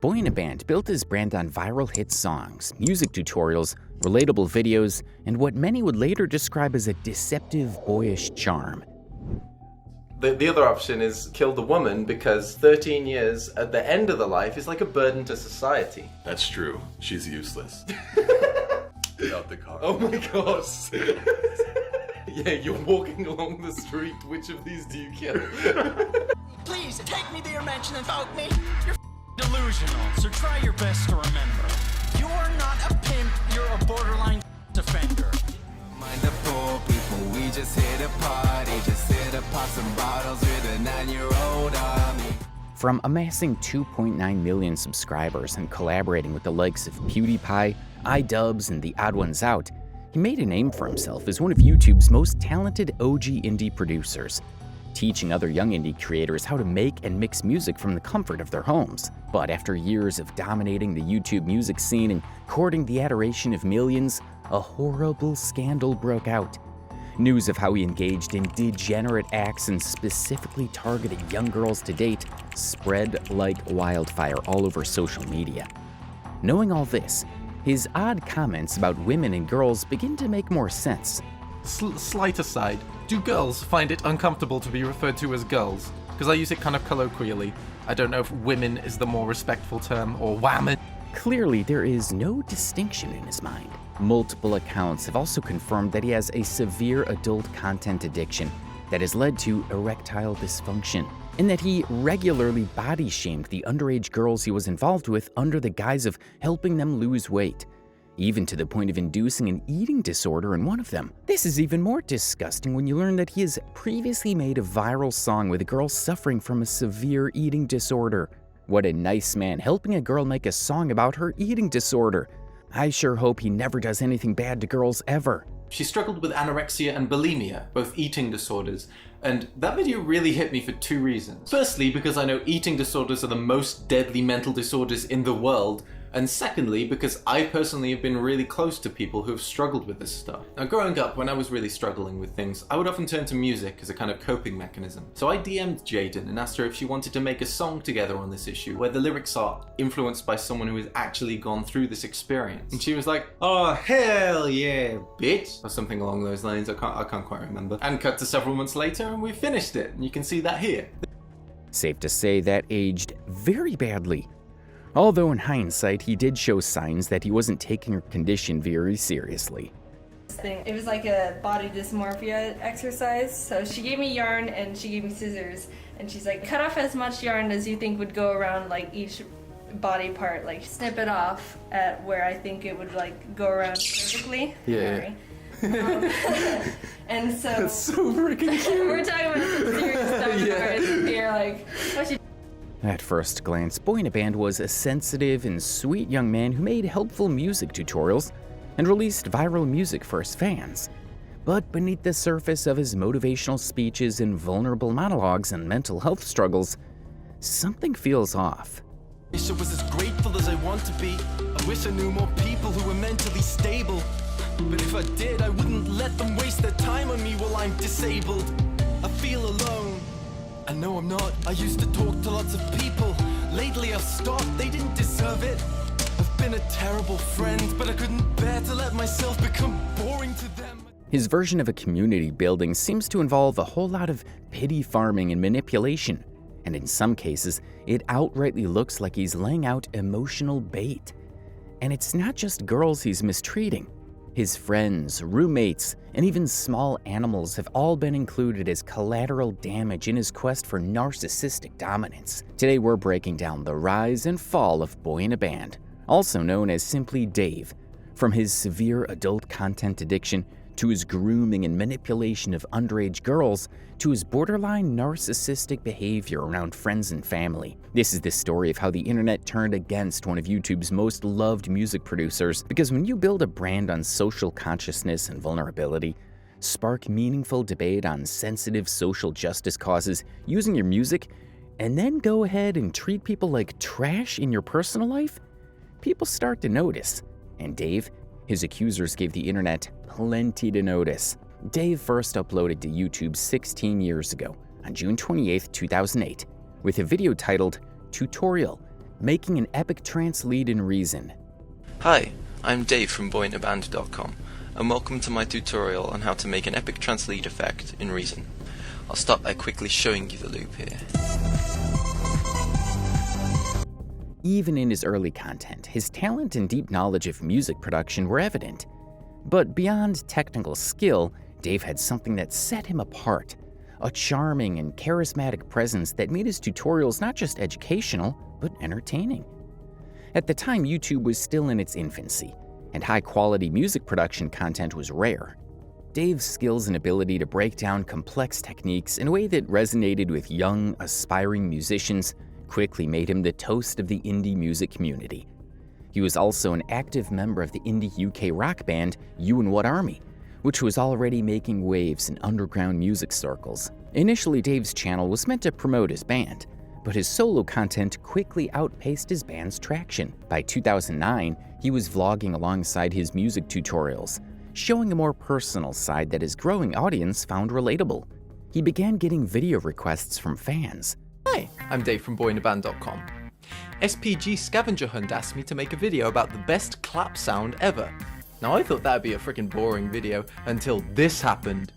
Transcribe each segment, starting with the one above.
Boyinaband built his brand on viral hit songs, music tutorials, relatable videos, and what many would later describe as a deceptive boyish charm. The other option is kill the woman, because 13 years at the end of the life is like a burden to society. That's true. She's useless. Get out the car. Oh my god. Yeah, you're walking along the street. Which of these do you kill? Please, take me to your mansion and vote me. You're delusional, so try your best to remember. You're not a pimp, you're a borderline offender. Mind the poor people, we just hit a party. Just hit to pop some bottles with a 9-year-old army. From amassing 2.9 million subscribers and collaborating with the likes of PewDiePie, iDubbbz, and TheOdd1sOut, he made a name for himself as one of YouTube's most talented OG indie producers, teaching other young indie creators how to make and mix music from the comfort of their homes. But after years of dominating the YouTube music scene and courting the adoration of millions, a horrible scandal broke out. News of how he engaged in degenerate acts and specifically targeted young girls to date spread like wildfire all over social media. Knowing all this, his odd comments about women and girls begin to make more sense. Slight aside, do girls find it uncomfortable to be referred to as girls? Because I use it kind of colloquially. I don't know if women is the more respectful term, or whammon. Clearly, there is no distinction in his mind. Multiple accounts have also confirmed that he has a severe adult content addiction that has led to erectile dysfunction, and that he regularly body-shamed the underage girls he was involved with under the guise of helping them lose weight, even to the point of inducing an eating disorder in one of them. This is even more disgusting when you learn that he has previously made a viral song with a girl suffering from a severe eating disorder. What a nice man, helping a girl make a song about her eating disorder. I sure hope he never does anything bad to girls ever. She struggled with anorexia and bulimia, both eating disorders, and that video really hit me for two reasons. Firstly, because I know eating disorders are the most deadly mental disorders in the world, and secondly, because I personally have been really close to people who have struggled with this stuff. Now, growing up, when I was really struggling with things, I would often turn to music as a kind of coping mechanism. So I DM'd Jaden and asked her if she wanted to make a song together on this issue, where the lyrics are influenced by someone who has actually gone through this experience. And she was like, "Oh, hell yeah, bitch," or something along those lines. I can't quite remember. And cut to several months later, and we finished it, and you can see that here. Safe to say that aged very badly. Although in hindsight, he did show signs that he wasn't taking her condition very seriously. It was like a body dysmorphia exercise. So she gave me yarn and she gave me scissors, and she's like, cut off as much yarn as you think would go around like each body part, like snip it off at where I think it would like go around perfectly. Yeah. And so That's so freaking cute. we're talking about some serious stuff where you're like, what she. At first glance, Boyinaband was a sensitive and sweet young man who made helpful music tutorials and released viral music for his fans. But beneath the surface of his motivational speeches and vulnerable monologues and mental health struggles, something feels off. I wish I was as grateful as I want to be. I wish I knew more people who were mentally stable. But if I did, I wouldn't let them waste their time on me while I'm disabled. I feel alone. I know I'm not. I used to talk to lots of people. Lately I've stopped. They didn't deserve it. I've been a terrible friend, but I couldn't bear to let myself become boring to them. His version of a community building seems to involve a whole lot of pity farming and manipulation, and in some cases, it outrightly looks like he's laying out emotional bait. And it's not just girls he's mistreating. His friends, roommates, and even small animals have all been included as collateral damage in his quest for narcissistic dominance. Today we're breaking down the rise and fall of Boyinaband, also known as simply Dave, from his severe adult content addiction to his grooming and manipulation of underage girls, to his borderline narcissistic behavior around friends and family. This is the story of how the internet turned against one of YouTube's most loved music producers, because when you build a brand on social consciousness and vulnerability, spark meaningful debate on sensitive social justice causes using your music, and then go ahead and treat people like trash in your personal life, people start to notice. And Dave, his accusers gave the internet plenty to notice. Dave first uploaded to YouTube 16 years ago, on June 28, 2008, with a video titled Tutorial, making an epic trance lead in Reason. Hi, I'm Dave from Boyinaband.com, and welcome to my tutorial on how to make an epic trance lead effect in Reason. I'll start by quickly showing you the loop here. Even in his early content, his talent and deep knowledge of music production were evident. But beyond technical skill, Dave had something that set him apart. A charming and charismatic presence that made his tutorials not just educational, but entertaining. At the time, YouTube was still in its infancy, and high-quality music production content was rare. Dave's skills and ability to break down complex techniques in a way that resonated with young, aspiring musicians quickly made him the toast of the indie music community. He was also an active member of the indie UK rock band You&What-Army, which was already making waves in underground music circles. Initially, Dave's channel was meant to promote his band, but his solo content quickly outpaced his band's traction. By 2009, he was vlogging alongside his music tutorials, showing a more personal side that his growing audience found relatable. He began getting video requests from fans. Hi, I'm Dave from Boyinaband.com. SPG Scavenger Hunt asked me to make a video about the best clap sound ever. Now I thought that'd be a freaking boring video until this happened.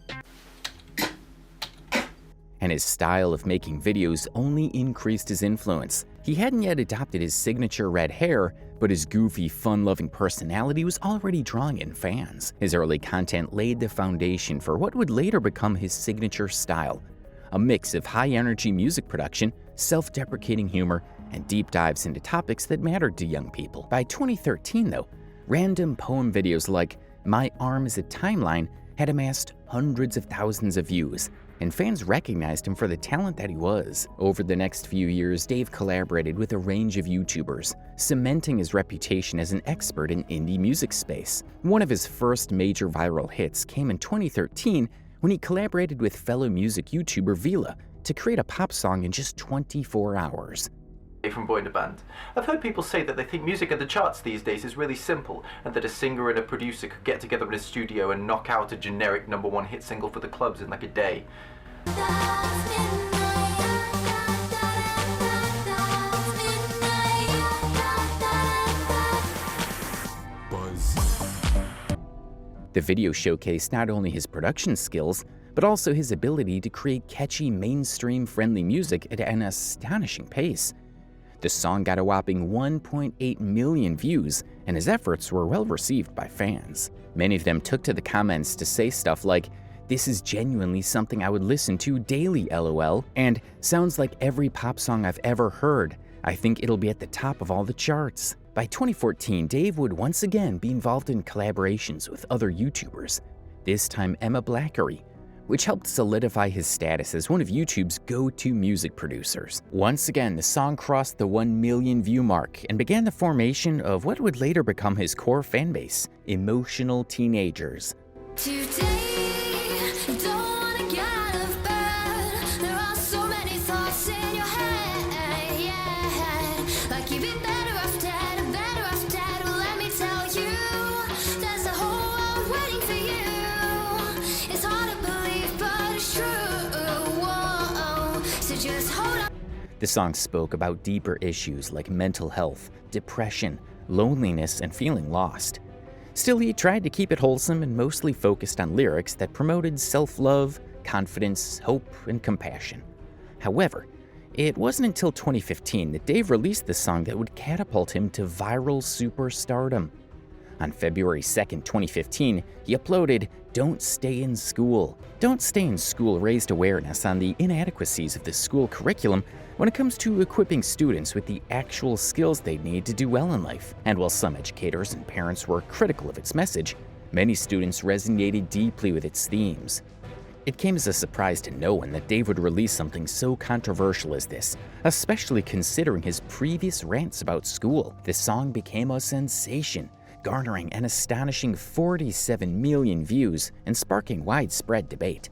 And his style of making videos only increased his influence. He hadn't yet adopted his signature red hair, but his goofy, fun-loving personality was already drawing in fans. His early content laid the foundation for what would later become his signature style, a mix of high-energy music production, self-deprecating humor, and deep dives into topics that mattered to young people. By 2013, though, random poem videos like My Arm is a Timeline had amassed hundreds of thousands of views, and fans recognized him for the talent that he was. Over the next few years, Dave collaborated with a range of YouTubers, cementing his reputation as an expert in indie music space. One of his first major viral hits came in 2013 when he collaborated with fellow music YouTuber Vila to create a pop song in just 24 hours. From Boyinaband. I've heard people say that they think music at the charts these days is really simple, and that a singer and a producer could get together in a studio and knock out a generic #1 hit single for the clubs in like a day. The video showcased not only his production skills, but also his ability to create catchy, mainstream-friendly music at an astonishing pace. The song got a whopping 1.8 million views, and his efforts were well received by fans. Many of them took to the comments to say stuff like, "This is genuinely something I would listen to daily, LOL," and "Sounds like every pop song I've ever heard. I think it'll be at the top of all the charts." By 2014, Dave would once again be involved in collaborations with other YouTubers, this time Emma Blackery, which helped solidify his status as one of YouTube's go-to music producers. Once again, the song crossed the 1 million view mark and began the formation of what would later become his core fanbase, emotional teenagers. The song spoke about deeper issues like mental health, depression, loneliness, and feeling lost. Still, he tried to keep it wholesome and mostly focused on lyrics that promoted self-love, confidence, hope, and compassion. However, it wasn't until 2015 that Dave released the song that would catapult him to viral superstardom. On February 2nd, 2015, he uploaded Don't Stay in School. Don't Stay in School raised awareness on the inadequacies of the school curriculum when it comes to equipping students with the actual skills they need to do well in life. And while some educators and parents were critical of its message, many students resonated deeply with its themes. It came as a surprise to no one that Dave would release something so controversial as this, especially considering his previous rants about school. The song became a sensation, garnering an astonishing 47 million views and sparking widespread debate.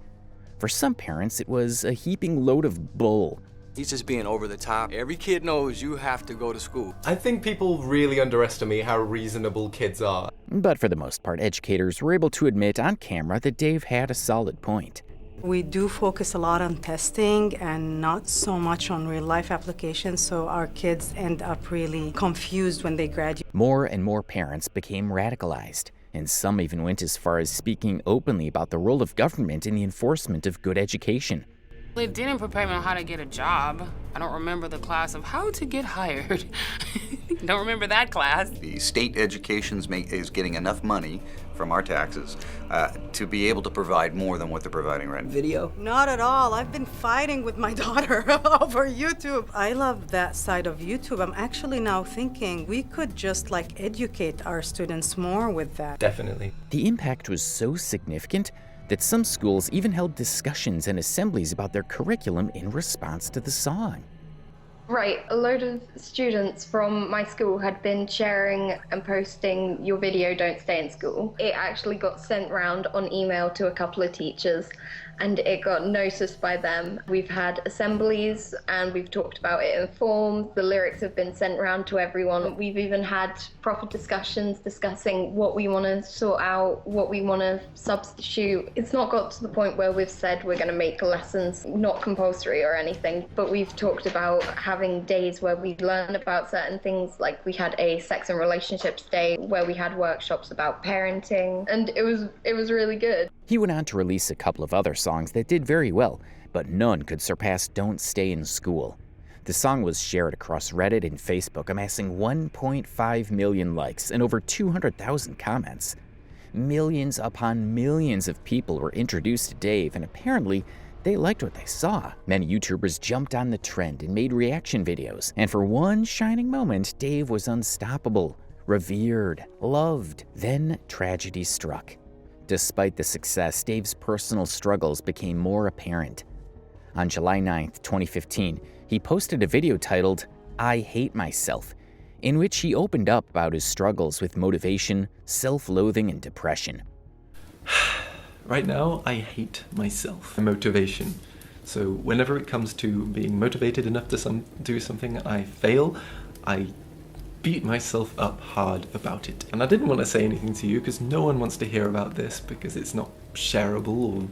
For some parents, it was a heaping load of bull. He's just being over the top. Every kid knows you have to go to school. I think people really underestimate how reasonable kids are. But for the most part, educators were able to admit on camera that Dave had a solid point. We do focus a lot on testing and not so much on real-life applications, so our kids end up really confused when they graduate. More and more parents became radicalized, and some even went as far as speaking openly about the role of government in the enforcement of good education. It didn't prepare me on how to get a job. I don't remember the class of how to get hired. Don't remember that class. The state education is getting enough money from our taxes to be able to provide more than what they're providing right now. Video? Not at all. I've been fighting with my daughter over YouTube. I love that side of YouTube. I'm actually now thinking we could just educate our students more with that. Definitely. The impact was so significant that some schools even held discussions and assemblies about their curriculum in response to the song. Right, a load of students from my school had been sharing and posting your video, Don't Stay in School. It actually got sent round on email to a couple of teachers and it got noticed by them. We've had assemblies and we've talked about it in forums. The lyrics have been sent round to everyone. We've even had proper discussions discussing what we want to sort out, what we want to substitute. It's not got to the point where we've said we're going to make lessons not compulsory or anything, but we've talked about having days where we learn about certain things. Like we had a sex and relationships day where we had workshops about parenting, and it was really good. He went on to release a couple of other songs that did very well, but none could surpass Don't Stay in School. The song was shared across Reddit and Facebook, amassing 1.5 million likes and over 200,000 comments. Millions upon millions of people were introduced to Dave, and apparently they liked what they saw. Many YouTubers jumped on the trend and made reaction videos, and for one shining moment, Dave was unstoppable, revered, loved. Then tragedy struck. Despite the success, Dave's personal struggles became more apparent. On July 9th, 2015, he posted a video titled, "I Hate Myself," in which he opened up about his struggles with motivation, self-loathing, and depression. Right now, I hate myself. Motivation. So whenever it comes to being motivated enough to do something, I fail. I beat myself up hard about it. And I didn't want to say anything to you because no one wants to hear about this because it's not shareable or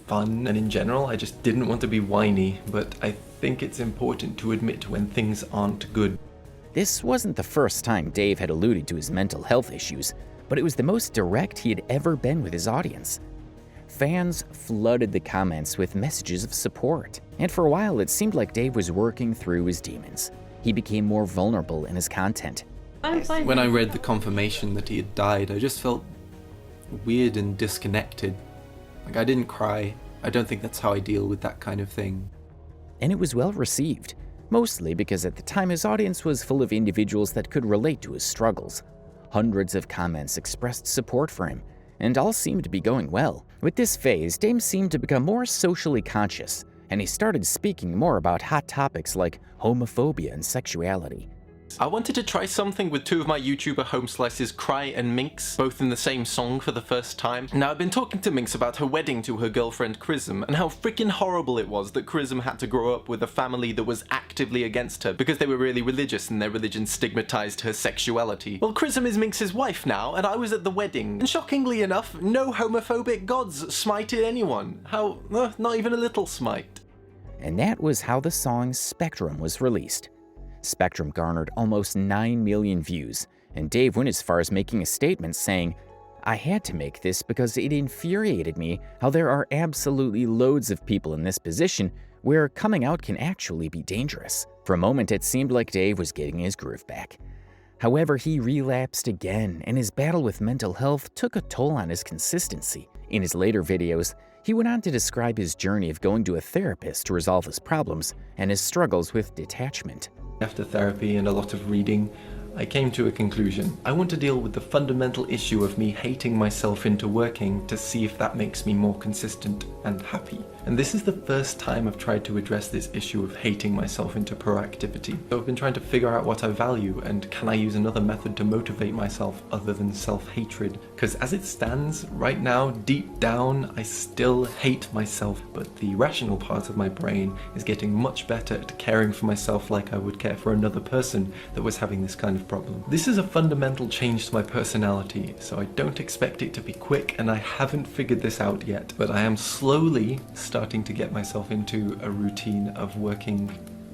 fun, and in general I just didn't want to be whiny, but I think it's important to admit when things aren't good. This wasn't the first time Dave had alluded to his mental health issues, but it was the most direct he had ever been with his audience. Fans flooded the comments with messages of support, and for a while it seemed like Dave was working through his demons. He became more vulnerable in his content. When I read the confirmation that he had died, I just felt weird and disconnected. Like, I didn't cry. I don't think that's how I deal with that kind of thing. And it was well received, mostly because at the time his audience was full of individuals that could relate to his struggles. Hundreds of comments expressed support for him, and all seemed to be going well. With this phase, Dave seemed to become more socially conscious, and he started speaking more about hot topics like homophobia and sexuality. I wanted to try something with two of my YouTuber home slices, Cry and Minx, both in the same song for the first time. Now, I've been talking to Minx about her wedding to her girlfriend Chrism, and how freaking horrible it was that Chrism had to grow up with a family that was actively against her because they were really religious and their religion stigmatized her sexuality. Well, Chrism is Minx's wife now, and I was at the wedding, and shockingly enough, no homophobic gods smited anyone. How? Not even a little smite. And that was how the song Spectrum was released. Spectrum garnered almost 9 million views, and Dave went as far as making a statement saying, "I had to make this because it infuriated me how there are absolutely loads of people in this position where coming out can actually be dangerous." For a moment, it seemed like Dave was getting his groove back. However, he relapsed again, and his battle with mental health took a toll on his consistency. In his later videos, he went on to describe his journey of going to a therapist to resolve his problems and his struggles with detachment. After therapy and a lot of reading, I came to a conclusion. I want to deal with the fundamental issue of me hating myself into working to see if that makes me more consistent and happy. And this is the first time I've tried to address this issue of hating myself into proactivity. So I've been trying to figure out what I value and can I use another method to motivate myself other than self-hatred? Because as it stands, right now, deep down, I still hate myself, but the rational part of my brain is getting much better at caring for myself like I would care for another person that was having this kind of problem. This is a fundamental change to my personality, so I don't expect it to be quick and I haven't figured this out yet, but I am slowly starting to get myself into a routine of working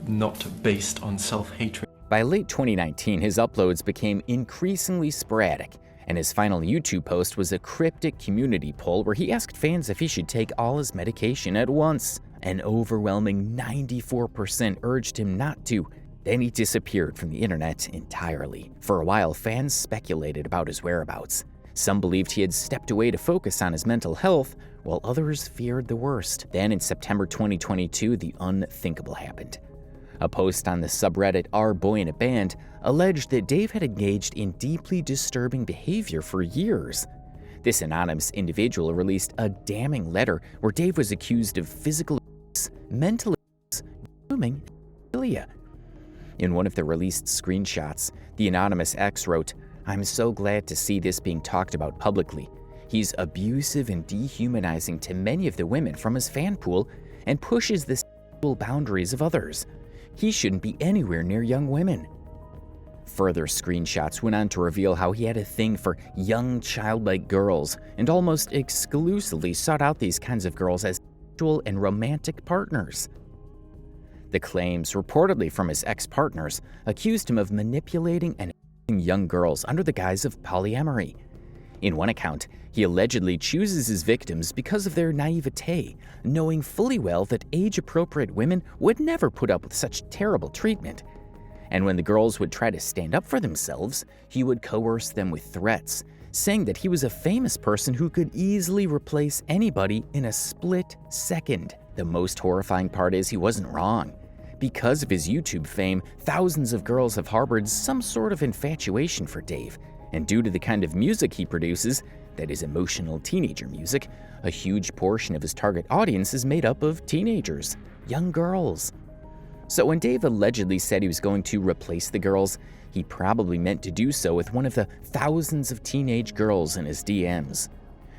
not based on self-hatred. By late 2019, his uploads became increasingly sporadic, and his final YouTube post was a cryptic community poll where he asked fans if he should take all his medication at once. An overwhelming 94% urged him not to. Then he disappeared from the internet entirely. For a while, fans speculated about his whereabouts. Some believed he had stepped away to focus on his mental health, while others feared the worst. Then in September 2022, the unthinkable happened. A post on the subreddit r/Boyinaband alleged that Dave had engaged in deeply disturbing behavior for years. This anonymous individual released a damning letter where Dave was accused of physical abuse, mental abuse, grooming, and pedophilia. In one of the released screenshots, the anonymous ex wrote, "I'm so glad to see this being talked about publicly. He's abusive and dehumanizing to many of the women from his fan pool and pushes the sexual boundaries of others. He shouldn't be anywhere near young women." Further screenshots went on to reveal how he had a thing for young, childlike girls and almost exclusively sought out these kinds of girls as sexual and romantic partners. The claims, reportedly from his ex-partners, accused him of manipulating and abusing young girls under the guise of polyamory. In one account, he allegedly chooses his victims because of their naivete, knowing fully well that age-appropriate women would never put up with such terrible treatment. And when the girls would try to stand up for themselves, he would coerce them with threats, saying that he was a famous person who could easily replace anybody in a split second. The most horrifying part is he wasn't wrong. Because of his YouTube fame, thousands of girls have harbored some sort of infatuation for Dave, and due to the kind of music he produces, that is emotional teenager music, a huge portion of his target audience is made up of teenagers, young girls. So when Dave allegedly said he was going to replace the girls, he probably meant to do so with one of the thousands of teenage girls in his DMs.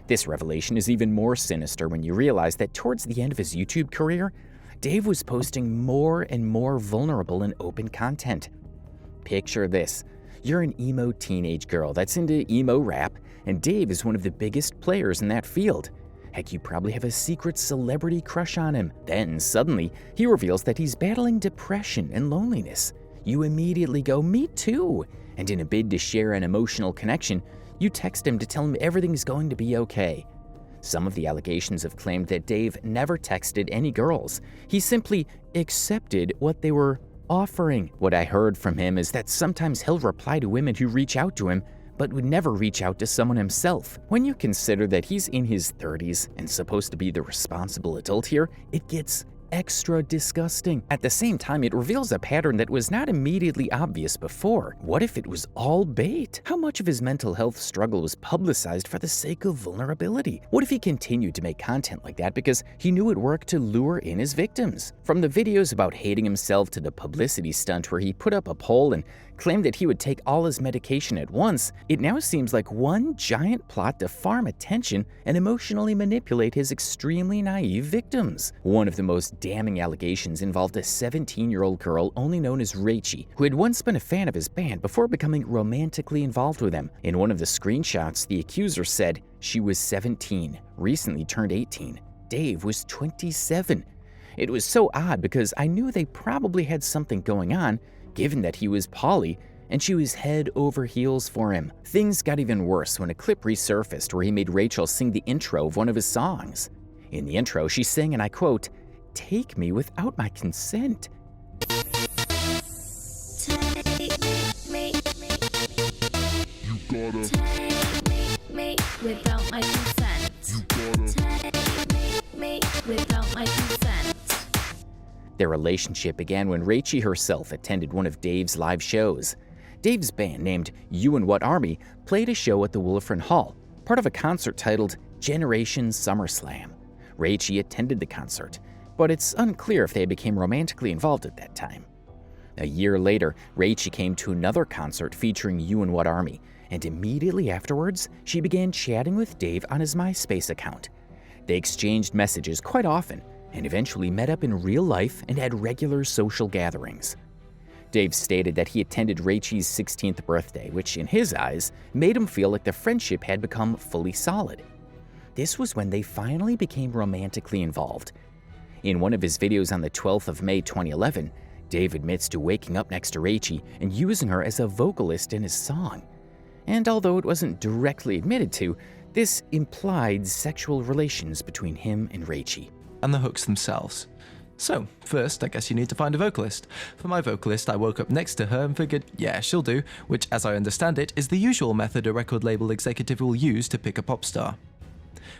This revelation is even more sinister when you realize that towards the end of his YouTube career, Dave was posting more and more vulnerable and open content. Picture this. You're an emo teenage girl that's into emo rap, and Dave is one of the biggest players in that field. Heck, you probably have a secret celebrity crush on him. Then, suddenly, he reveals that he's battling depression and loneliness. You immediately go, "Me too!" And in a bid to share an emotional connection, you text him to tell him everything's going to be okay. Some of the allegations have claimed that Dave never texted any girls. He simply accepted what they were offering. What I heard from him is that sometimes he'll reply to women who reach out to him, but would never reach out to someone himself. When you consider that he's in his 30s and supposed to be the responsible adult here, it gets extra disgusting. At the same time, it reveals a pattern that was not immediately obvious before. What if it was all bait? How much of his mental health struggle was publicized for the sake of vulnerability? What if he continued to make content like that because he knew it worked to lure in his victims? From the videos about hating himself to the publicity stunt where he put up a poll and claimed that he would take all his medication at once, it now seems like one giant plot to farm attention and emotionally manipulate his extremely naive victims. One of the most damning allegations involved a 17-year-old girl only known as Rachie, who had once been a fan of his band before becoming romantically involved with him. In one of the screenshots, the accuser said she was 17, recently turned 18. Dave was 27. It was so odd because I knew they probably had something going on, given that he was poly, and she was head over heels for him. Things got even worse when a clip resurfaced where he made Rachel sing the intro of one of his songs. In the intro, she sang, and I quote, "Take me without my consent." Take me. You gotta take me without my consent. You gotta take me without my consent. Their relationship began when Rachie herself attended one of Dave's live shows. Dave's band, named You and What Army, played a show at the Wolfram Hall, part of a concert titled Generation SummerSlam. Rachie attended the concert, but it's unclear if they became romantically involved at that time. A year later, Rachie came to another concert featuring You and What Army, and immediately afterwards, she began chatting with Dave on his MySpace account. They exchanged messages quite often, and eventually met up in real life and had regular social gatherings. Dave stated that he attended Rachie's 16th birthday, which in his eyes made him feel like the friendship had become fully solid. This was when they finally became romantically involved, In one of his videos on the 12th of May 2011, Dave admits to waking up next to Rachie and using her as a vocalist in his song. And although it wasn't directly admitted to, this implied sexual relations between him and Rachie. And the hooks themselves. So, first, I guess you need to find a vocalist. For my vocalist, I woke up next to her and figured, yeah, she'll do, which, as I understand it, is the usual method a record label executive will use to pick a pop star.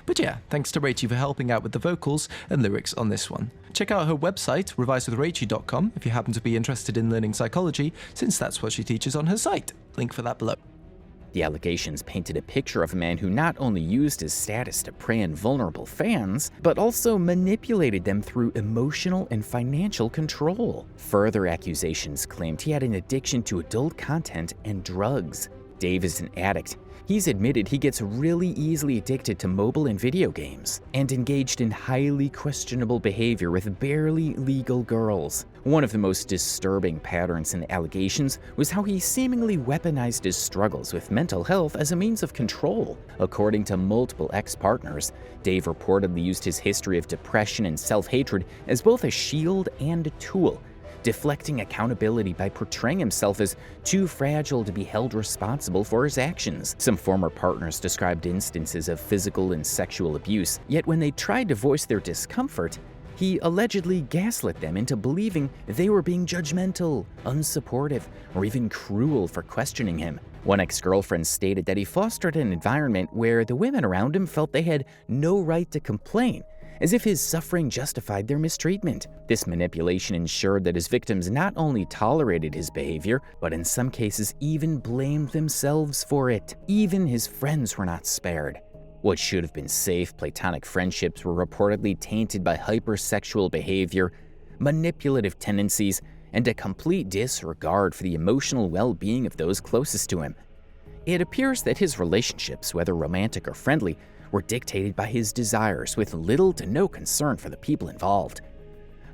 But yeah, thanks to Rachie for helping out with the vocals and lyrics on this one. Check out her website, revisedwithrachie.com, if you happen to be interested in learning psychology, since that's what she teaches on her site. Link for that below. The allegations painted a picture of a man who not only used his status to prey on vulnerable fans, but also manipulated them through emotional and financial control. Further accusations claimed he had an addiction to adult content and drugs. Dave is an addict. He's admitted he gets really easily addicted to mobile and video games, and engaged in highly questionable behavior with barely legal girls. One of the most disturbing patterns in the allegations was how he seemingly weaponized his struggles with mental health as a means of control. According to multiple ex-partners, Dave reportedly used his history of depression and self-hatred as both a shield and a tool, deflecting accountability by portraying himself as too fragile to be held responsible for his actions. Some former partners described instances of physical and sexual abuse, yet when they tried to voice their discomfort, he allegedly gaslit them into believing they were being judgmental, unsupportive, or even cruel for questioning him. One ex-girlfriend stated that he fostered an environment where the women around him felt they had no right to complain, as if his suffering justified their mistreatment. This manipulation ensured that his victims not only tolerated his behavior, but in some cases even blamed themselves for it. Even his friends were not spared. What should have been safe platonic friendships were reportedly tainted by hypersexual behavior, manipulative tendencies, and a complete disregard for the emotional well-being of those closest to him. It appears that his relationships, whether romantic or friendly, were dictated by his desires with little to no concern for the people involved.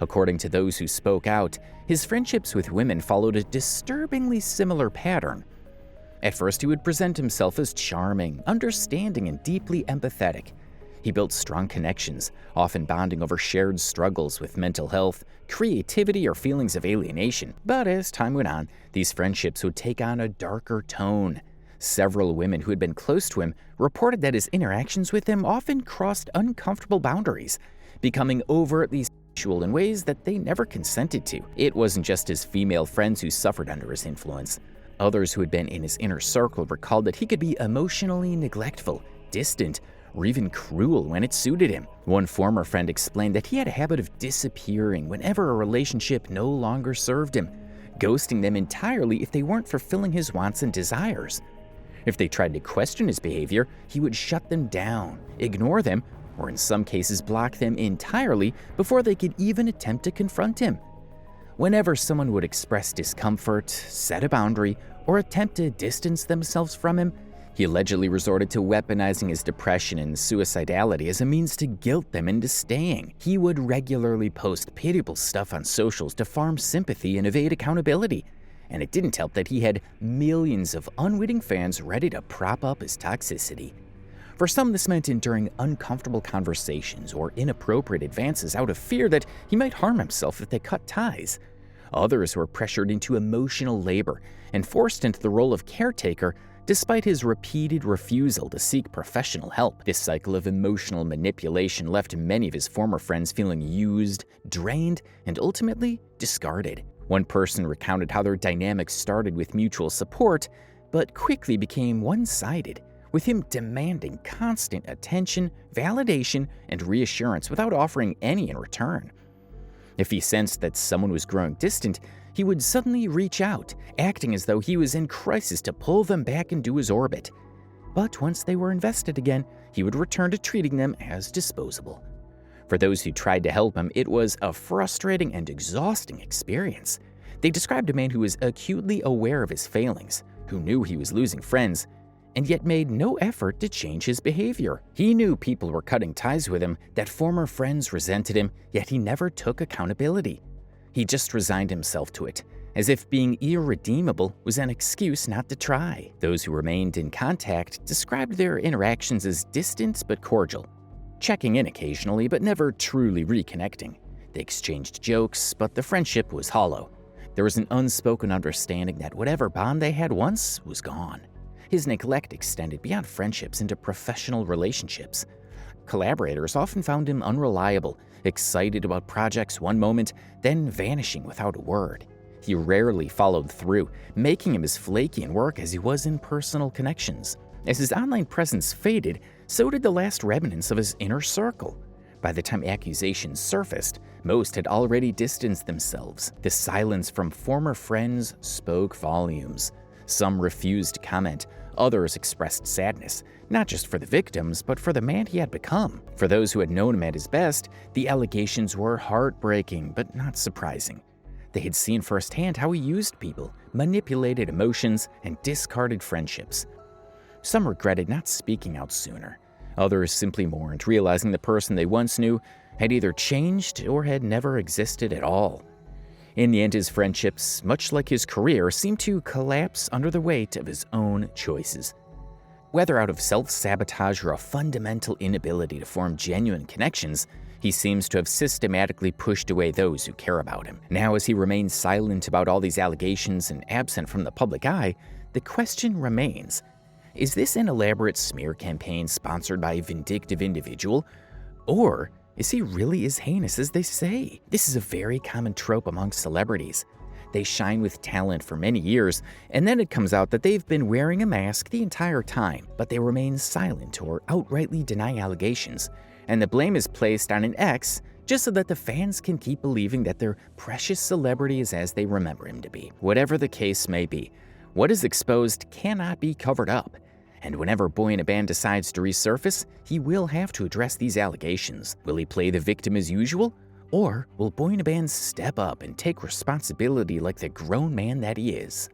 According to those who spoke out, his friendships with women followed a disturbingly similar pattern. At first, he would present himself as charming, understanding, and deeply empathetic. He built strong connections, often bonding over shared struggles with mental health, creativity, or feelings of alienation. But as time went on, these friendships would take on a darker tone. Several women who had been close to him reported that his interactions with them often crossed uncomfortable boundaries, becoming overtly sexual in ways that they never consented to. It wasn't just his female friends who suffered under his influence. Others who had been in his inner circle recalled that he could be emotionally neglectful, distant, or even cruel when it suited him. One former friend explained that he had a habit of disappearing whenever a relationship no longer served him, ghosting them entirely if they weren't fulfilling his wants and desires. If they tried to question his behavior, he would shut them down, ignore them, or in some cases block them entirely before they could even attempt to confront him. Whenever someone would express discomfort, set a boundary, or attempt to distance themselves from him, he allegedly resorted to weaponizing his depression and suicidality as a means to guilt them into staying. He would regularly post pitiable stuff on socials to farm sympathy and evade accountability. And it didn't help that he had millions of unwitting fans ready to prop up his toxicity. For some, this meant enduring uncomfortable conversations or inappropriate advances out of fear that he might harm himself if they cut ties. Others were pressured into emotional labor and forced into the role of caretaker despite his repeated refusal to seek professional help. This cycle of emotional manipulation left many of his former friends feeling used, drained, and ultimately discarded. One person recounted how their dynamic started with mutual support, but quickly became one-sided, with him demanding constant attention, validation, and reassurance without offering any in return. If he sensed that someone was growing distant, he would suddenly reach out, acting as though he was in crisis to pull them back into his orbit. But once they were invested again, he would return to treating them as disposable. For those who tried to help him, it was a frustrating and exhausting experience. They described a man who was acutely aware of his failings, who knew he was losing friends, and yet made no effort to change his behavior. He knew people were cutting ties with him, that former friends resented him, yet he never took accountability. He just resigned himself to it, as if being irredeemable was an excuse not to try. Those who remained in contact described their interactions as distant but cordial, checking in occasionally but never truly reconnecting. They exchanged jokes, but the friendship was hollow. There was an unspoken understanding that whatever bond they had once was gone. His neglect extended beyond friendships into professional relationships. Collaborators often found him unreliable, excited about projects one moment, then vanishing without a word. He rarely followed through, making him as flaky in work as he was in personal connections. As his online presence faded, so did the last remnants of his inner circle. By the time accusations surfaced, most had already distanced themselves. The silence from former friends spoke volumes. Some refused to comment, others expressed sadness, not just for the victims, but for the man he had become. For those who had known him at his best, the allegations were heartbreaking, but not surprising. They had seen firsthand how he used people, manipulated emotions, and discarded friendships. Some regretted not speaking out sooner. Others simply mourned, realizing the person they once knew had either changed or had never existed at all. In the end, his friendships, much like his career, seemed to collapse under the weight of his own choices. Whether out of self-sabotage or a fundamental inability to form genuine connections, he seems to have systematically pushed away those who care about him. Now, as he remains silent about all these allegations and absent from the public eye, the question remains: is this an elaborate smear campaign sponsored by a vindictive individual? Or is he really as heinous as they say? This is a very common trope among celebrities. They shine with talent for many years, and then it comes out that they've been wearing a mask the entire time, but they remain silent or outrightly deny allegations, and the blame is placed on an ex just so that the fans can keep believing that their precious celebrity is as they remember him to be. Whatever the case may be, what is exposed cannot be covered up. And whenever Boyinaband decides to resurface, he will have to address these allegations. Will he play the victim as usual? Or will Boyinaband step up and take responsibility like the grown man that he is?